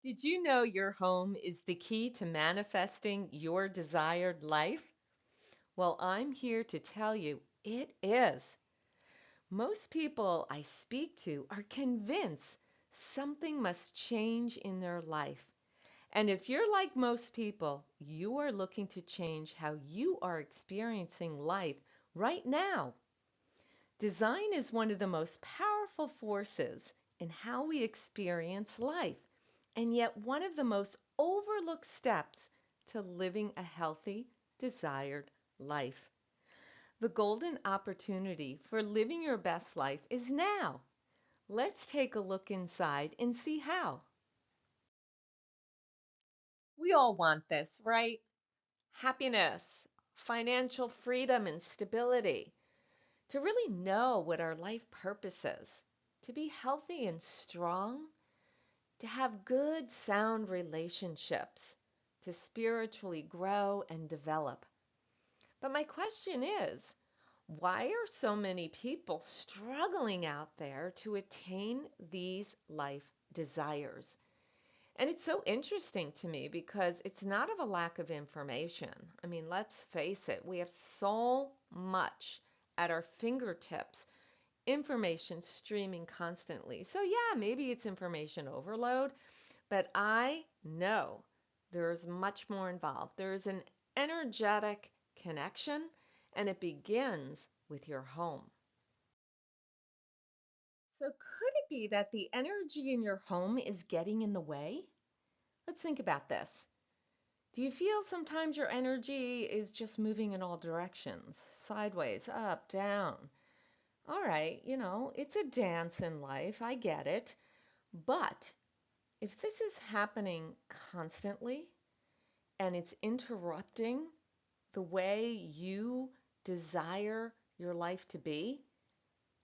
Did you know your home is the key to manifesting your desired life? Well, I'm here to tell you it is. Most people I speak to are convinced something must change in their life. And if you're like most people, you are looking to change how you are experiencing life right now. Design is one of the most powerful forces in how we experience life, and yet one of the most overlooked steps to living a healthy, desired life. The golden opportunity for living your best life is now. Let's take a look inside and see how. We all want this, right? Happiness, financial freedom, and stability. To really know what our life purpose is, to be healthy and strong, to have good, sound relationships, to spiritually grow and develop. But my question is, why are so many people struggling out there to attain these life desires? And it's so interesting to me because it's not of a lack of information. I mean, let's face it, we have so much at our fingertips, information streaming constantly. So, yeah, maybe it's information overload, but I know there's much more involved. There's an energetic connection, and it begins with your home. So, could it be that the energy in your home is getting in the way? Let's think about this. Do you feel sometimes your energy is just moving in all directions, sideways, up, down? All right, it's a dance in life. I get it. But if this is happening constantly and it's interrupting the way you desire your life to be,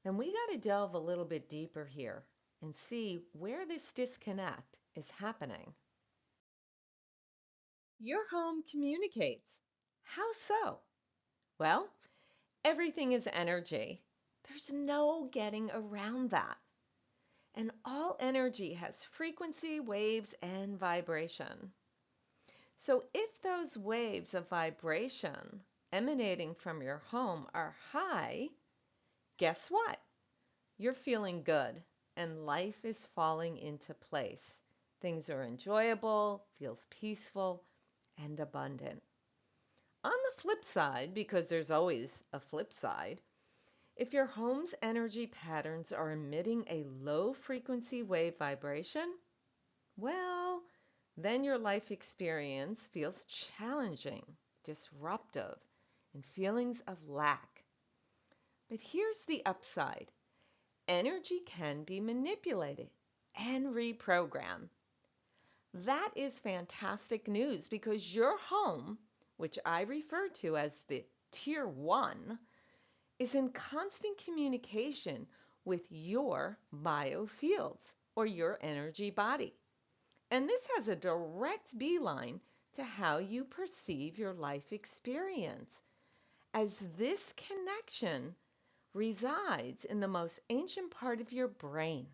then we got to delve a little bit deeper here and see where this disconnect is happening. Your home communicates. How so? Well, everything is energy. There's no getting around that. And all energy has frequency, waves, and vibration. So if those waves of vibration emanating from your home are high, guess what? You're feeling good and life is falling into place. Things are enjoyable, feels peaceful, and abundant. On the flip side, because there's always a flip side, if your home's energy patterns are emitting a low frequency wave vibration, well, then your life experience feels challenging, disruptive, and feelings of lack. But here's the upside. Energy can be manipulated and reprogrammed. That is fantastic news because your home, which I refer to as the tier one, is in constant communication with your biofields or your energy body. And this has a direct beeline to how you perceive your life experience, as this connection resides in the most ancient part of your brain.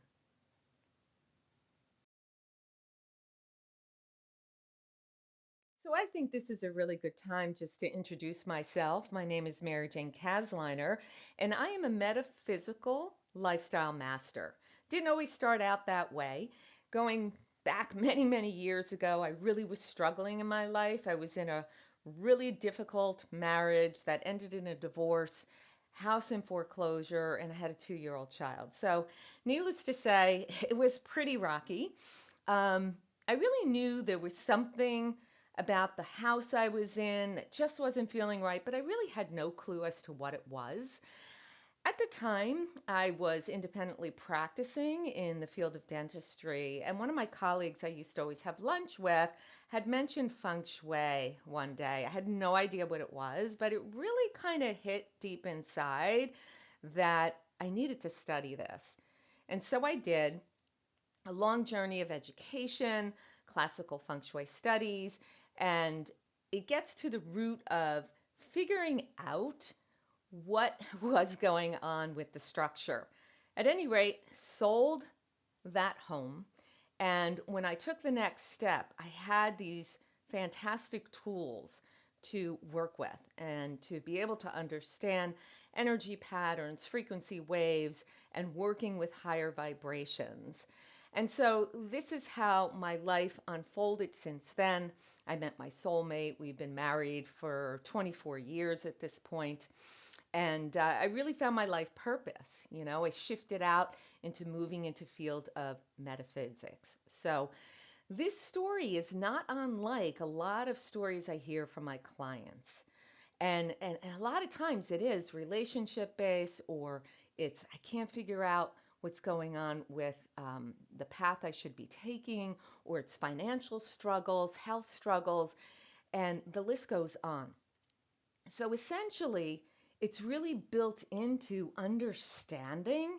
So I think this is a really good time just to introduce myself. My name is Mary Jane Casliner, and I am a metaphysical lifestyle master. Didn't always start out that way. Going back many, many years ago, I really was struggling in my life. I was in a really difficult marriage that ended in a divorce, house in foreclosure, and I had a 2-year old child. So, needless to say, it was pretty rocky. I really knew there was something about the house I was in that just wasn't feeling right, but I really had no clue as to what it was. At the time, I was independently practicing in the field of dentistry, and one of my colleagues I used to always have lunch with had mentioned feng shui one day. I had no idea what it was, but it really kind of hit deep inside that I needed to study this. And so I did a long journey of education, classical feng shui studies, and it gets to the root of figuring out what was going on with the structure. At any rate, sold that home And when I took the next step, I had these fantastic tools to work with and to be able to understand energy patterns, frequency waves, and working with higher vibrations. And so this is how my life unfolded since then. I met my soulmate. We've been married for 24 years at this point. And I really found my life purpose. I shifted out into moving into field of metaphysics. So this story is not unlike a lot of stories I hear from my clients. And a lot of times it is relationship based, or it's I can't figure out what's going on with the path I should be taking, or it's financial struggles, health struggles, and the list goes on. So essentially, it's really built into understanding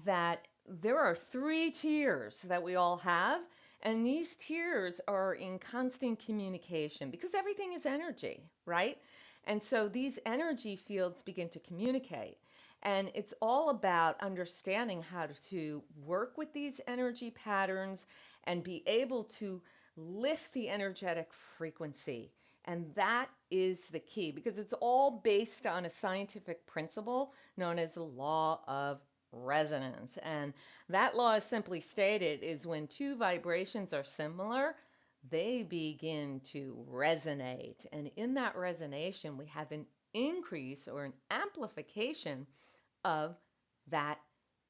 that there are three tiers that we all have, and these tiers are in constant communication because everything is energy, right? And so these energy fields begin to communicate. And it's all about understanding how to work with these energy patterns and be able to lift the energetic frequency. And that is the key because it's all based on a scientific principle known as the law of resonance. And that law is simply stated is when two vibrations are similar, they begin to resonate. And in that resonation, we have an increase or an amplification of that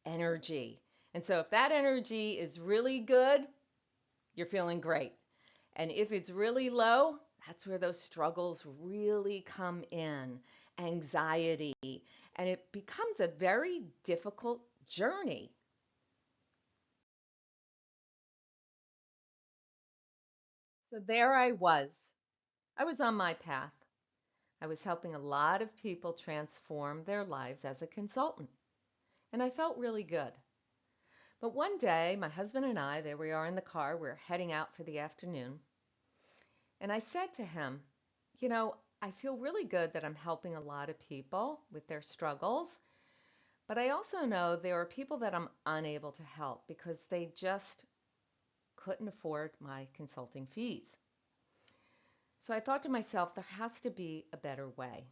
energy. And so if that energy is really good, you're feeling great. And if it's really low, that's where those struggles really come in, anxiety, and it becomes a very difficult journey. So there I was. I was on my path. I was helping a lot of people transform their lives as a consultant, and I felt really good. But one day, my husband and I, there we are in the car, we're heading out for the afternoon, and I said to him, I feel really good that I'm helping a lot of people with their struggles, but I also know there are people that I'm unable to help because they just couldn't afford my consulting fees. So I thought to myself, there has to be a better way.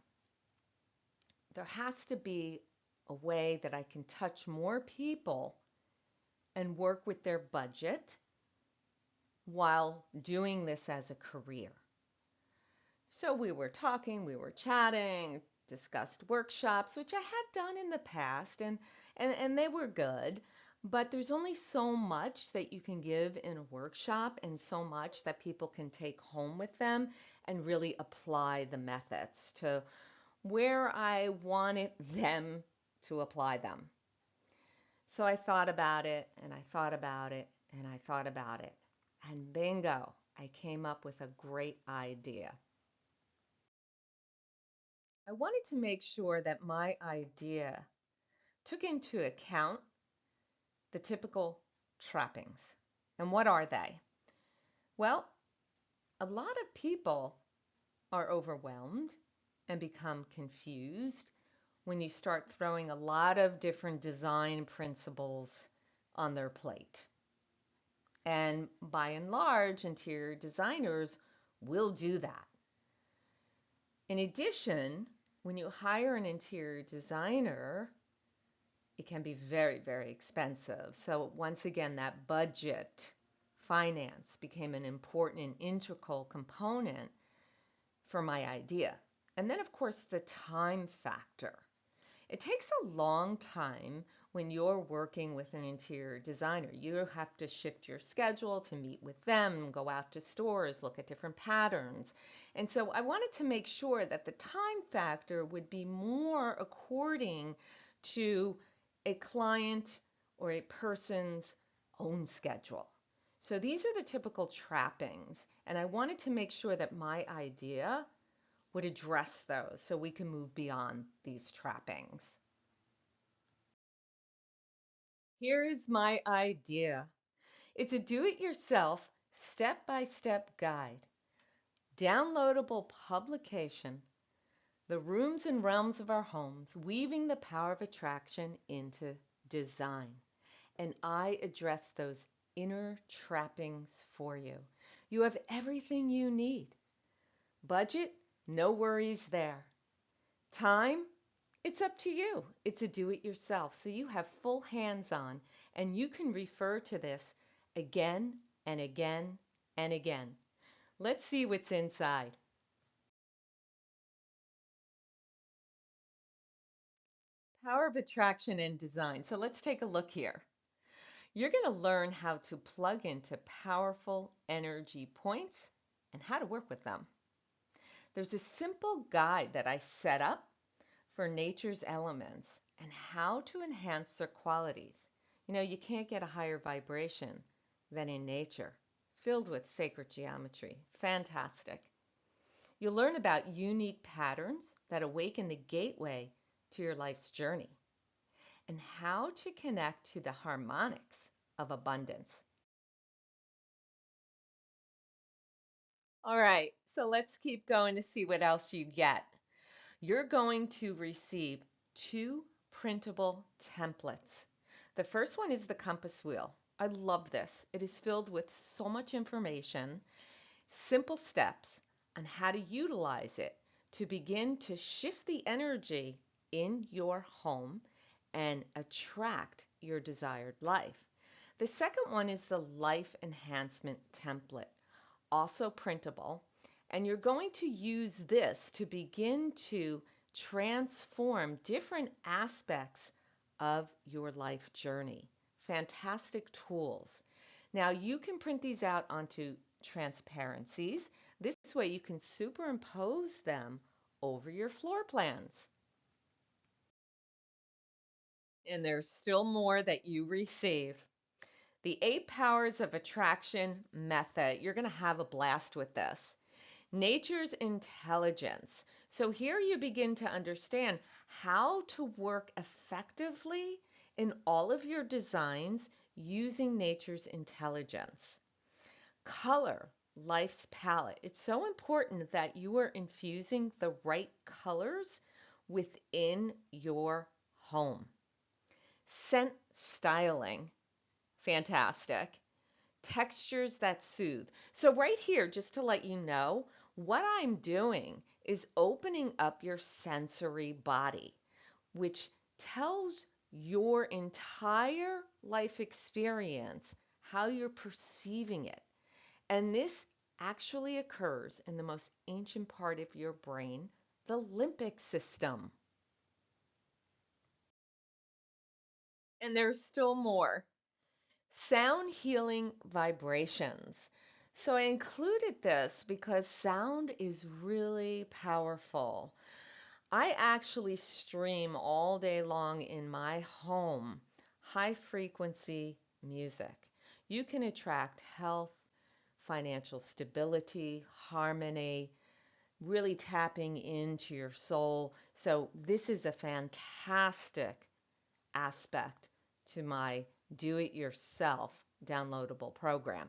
There has to be a way that I can touch more people and work with their budget while doing this as a career. So we were talking, we were chatting, discussed workshops, which I had done in the past, and they were good. But there's only so much that you can give in a workshop and so much that people can take home with them and really apply the methods to where I wanted them to apply them. So I thought about it and I thought about it and I thought about it. And bingo, I came up with a great idea. I wanted to make sure that my idea took into account the typical trappings. And what are they? Well, a lot of people are overwhelmed and become confused when you start throwing a lot of different design principles on their plate. And by and large, interior designers will do that. In addition, when you hire an interior designer, it can be very, very expensive. So once again, that budget finance became an important and integral component for my idea. And then, of course, the time factor. It takes a long time when you're working with an interior designer. You have to shift your schedule to meet with them, go out to stores, look at different patterns. And so I wanted to make sure that the time factor would be more according to a client or a person's own schedule. So these are the typical trappings, and I wanted to make sure that my idea would address those so we can move beyond these trappings. Here is my idea. It's a do-it-yourself, step-by-step guide, downloadable publication, the rooms and realms of our homes, weaving the power of attraction into design. And I address those inner trappings for you. You have everything you need. Budget, no worries there. Time, it's up to you. It's a do it yourself. So you have full hands on, and you can refer to this again and again and again. Let's see what's inside. Power of attraction and design. So let's take a look here. You're going to learn how to plug into powerful energy points and how to work with them. There's a simple guide that I set up for nature's elements and how to enhance their qualities. You can't get a higher vibration than in nature, filled with sacred geometry. Fantastic. You'll learn about unique patterns that awaken the gateway to your life's journey and how to connect to the harmonics of abundance. All right, so let's keep going to see what else you get. You're going to receive two printable templates. The first one is the compass wheel. I love this. It is filled with so much information, simple steps on how to utilize it to begin to shift the energy in your home and attract your desired life. The second one is the life enhancement template, also printable, and you're going to use this to begin to transform different aspects of your life journey. Fantastic tools. Now you can print these out onto transparencies. This way you can superimpose them over your floor plans. And there's still more that you receive. The 8 powers of attraction method. You're going to have a blast with this. Nature's intelligence. So here you begin to understand how to work effectively in all of your designs using nature's intelligence. Color, life's palette. It's so important that you are infusing the right colors within your home. Scent styling. Fantastic. Textures that soothe. So right here, just to let you know, what I'm doing is opening up your sensory body, which tells your entire life experience how you're perceiving it. And this actually occurs in the most ancient part of your brain, the limbic system. And there's still more. Sound healing vibrations. So I included this because sound is really powerful. I actually stream all day long in my home high frequency music. You can attract health, financial stability, harmony, really tapping into your soul. So this is a fantastic aspect to my do-it-yourself downloadable program.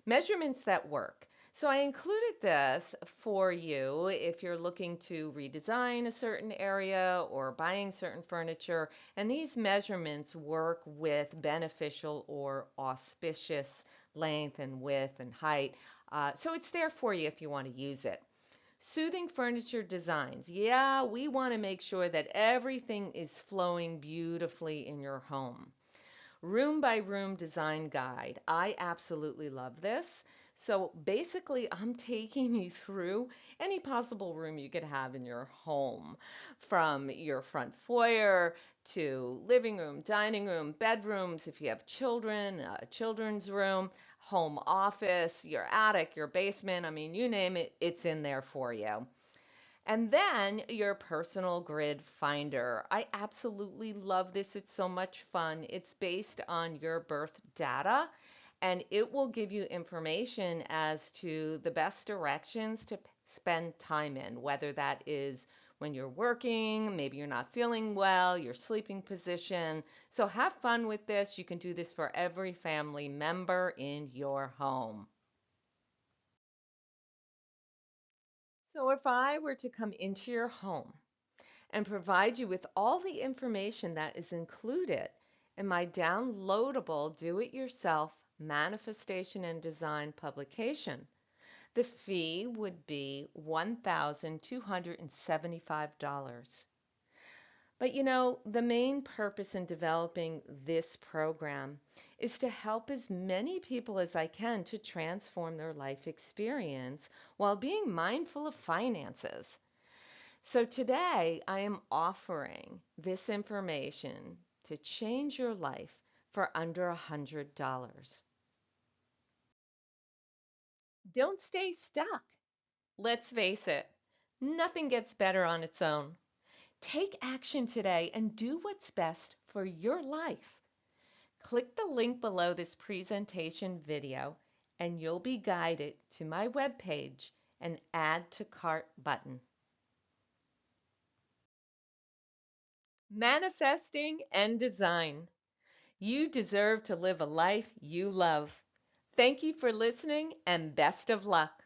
Measurements that work. So I included this for you if you're looking to redesign a certain area or buying certain furniture, and these measurements work with beneficial or auspicious length and width and height. So it's there for you if you want to use it. Soothing furniture designs. Yeah, we want to make sure that everything is flowing beautifully in your home. Room by room design guide. I absolutely love this. So basically, I'm taking you through any possible room you could have in your home, from your front foyer to living room, dining room, bedrooms, if you have children, a children's room, home office, your attic, your basement. I mean, you name it, it's in there for you. And then your personal grid finder. I absolutely love this. It's so much fun. It's based on your birth data, and it will give you information as to the best directions to spend time in, whether that is when you're working, maybe you're not feeling well, your sleeping position. So have fun with this. You can do this for every family member in your home. So if I were to come into your home and provide you with all the information that is included in my downloadable do it yourself manifestation and design publication, the fee would be $1,275. But the main purpose in developing this program is to help as many people as I can to transform their life experience while being mindful of finances. So today I am offering this information to change your life for under $100. Don't stay stuck. Let's face it, nothing gets better on its own. Take action today and do what's best for your life. Click the link below this presentation video and you'll be guided to my webpage and Add to Cart button. Manifesting and design. You deserve to live a life you love. Thank you for listening and best of luck.